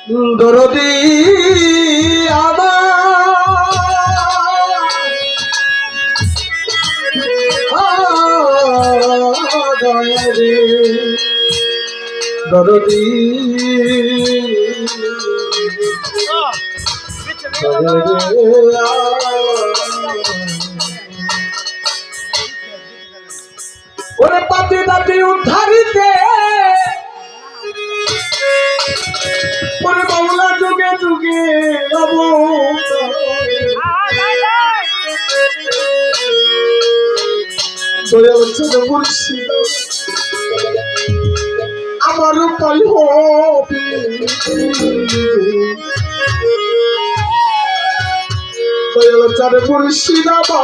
দরদি দরদি ওরে পাপি পাপি উদ্ধারিতে ওরে বাংলা যুগে যুগে আমার উপায় হবে চারে মুর্শিদাবা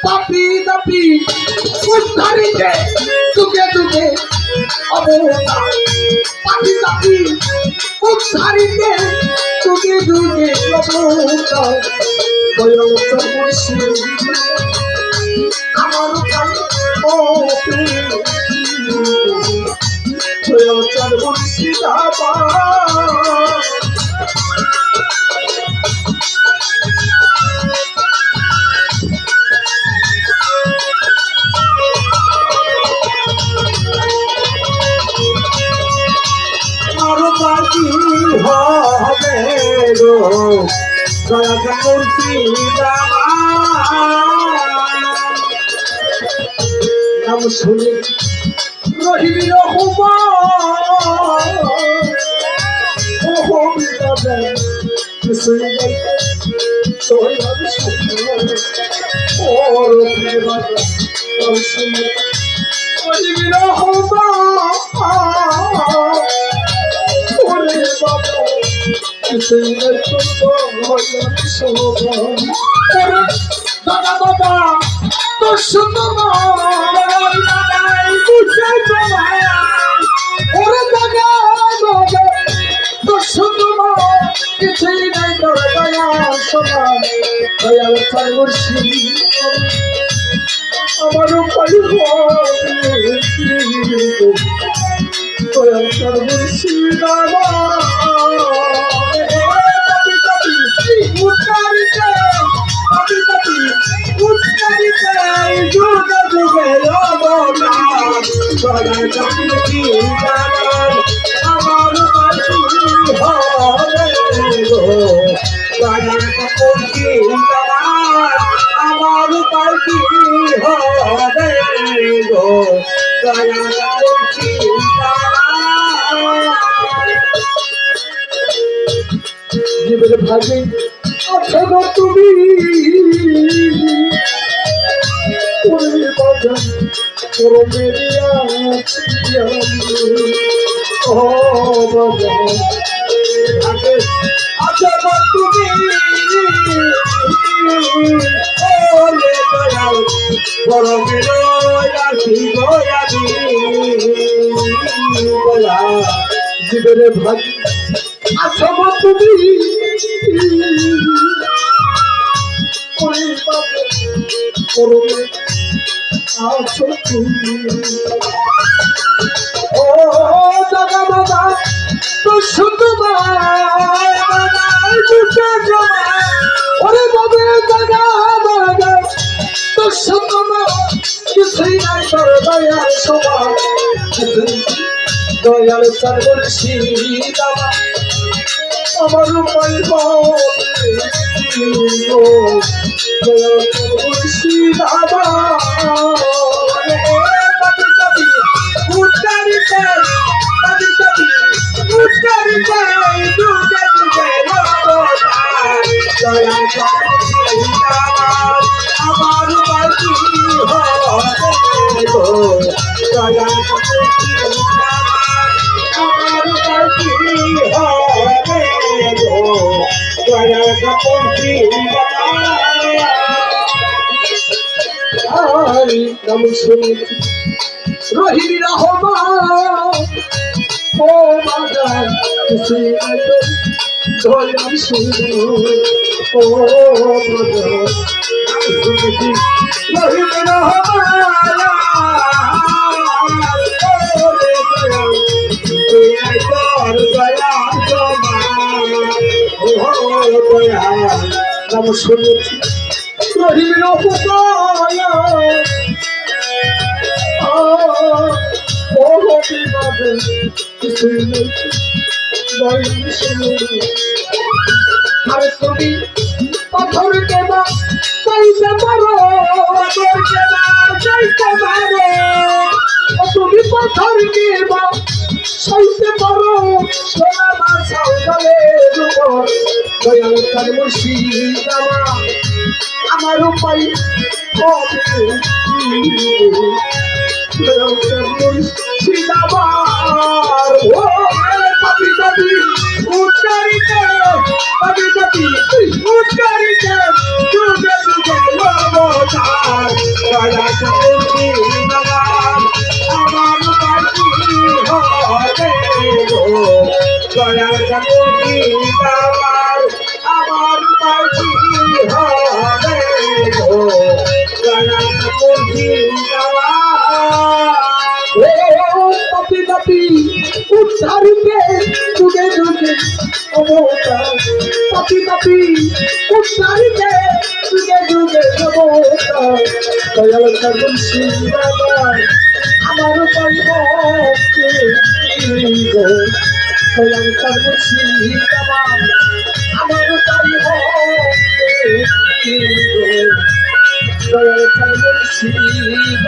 পাপি তাপি উদ্ধারিতে যুগে যুগে অবতা পাপি তাপি উদ্ধারিতে যুগে যুগে অবতা দয়াল মুর্শিদাবা আমার উপায় হবে দয়াল মুর্শিদাবা হবে গো দয়াল মুর্শিদাবা নাম শুনে রহিবি রহমান ও বিদাদা কিছুই গাইতে তোর শুনে ও রহিবা নাম শুনে রহিবি রহমান ওরে বাবা কিছুই গাইতে তোর শোভন ওরে দাদা দাদা তোর সুন্দর ওরে দাদা দাদা তোর সুন্দর কিছুই নাই তোর দয়া সোনা দয়াল মুর্শিদাবা আমার উপায় হবে দয়াল মুর্শিদাবা আমার আমার পাখি হবে গো জীবনে ভাগে আছো গো তুমি বাজান পুরো মেরিয়া ও বাজান ভাগে আছো গো তুমি ওরে দয়াল বড় মেরিয়া শিবয়াদি বলা জীবনে ভাগে আছো গো তুমি ওরে বাজান পুরো আছো তুমি ও দাদা দাদা তো শুধু ওরে বাবা দাদা দাদা তো শুধু কিছুই নাই তোর দয়াল সোমা দয়াল মুর্শিদাবা আমার উপায় হবে দয়াল মুর্শিদাবা আমার বাকি হবে গো দয়াল মুর্শিদাবা আমার বাকি হবে গো দয়াল মুর্শিদাবা আই নাম শুনে রহিবি রহমান ও বাজান কিছুই নাই তোর দয়াল শুনে ও বাজান শুনেছি রহিবি রহমান দয়াল নাম শুনেছি রহিমের উপকার ও বিবাদে কিছুই নেই দয়াল শুনে আরে তুমি পাথর কেবা চাইতে পারো পাথর কেবা চাইতে পারো তুমি পাথর কেবা চাইতে পারো সোনা বাসাও গলের উপর দয়াল তার মুর্শিদ আমার উপায় হবে দয়াল তার মুর্শিদ আমার ও পাপি পাপি উচ্চারিতে পাপি পাপি উচ্চারিতে যুগে যুগে নবতার দয়াল তার মুর্শিদ আমার উপায় হবে গো দয়াল তার মুর্শিদ আমার উপায় হবে গো দয়াল তার মুর্শিদ পাপি পাপি উদ্ধারিতে যুগে যুগে অবতার পাপি পাপি উদ্ধারিতে যুগে যুগে অবতার দয়াল তার মুর্শিদ আমার উপায় হবে গো দয়াল তার মুর্শিদ আমার উপায় হবে গো দয়াল তার মুর্শিদ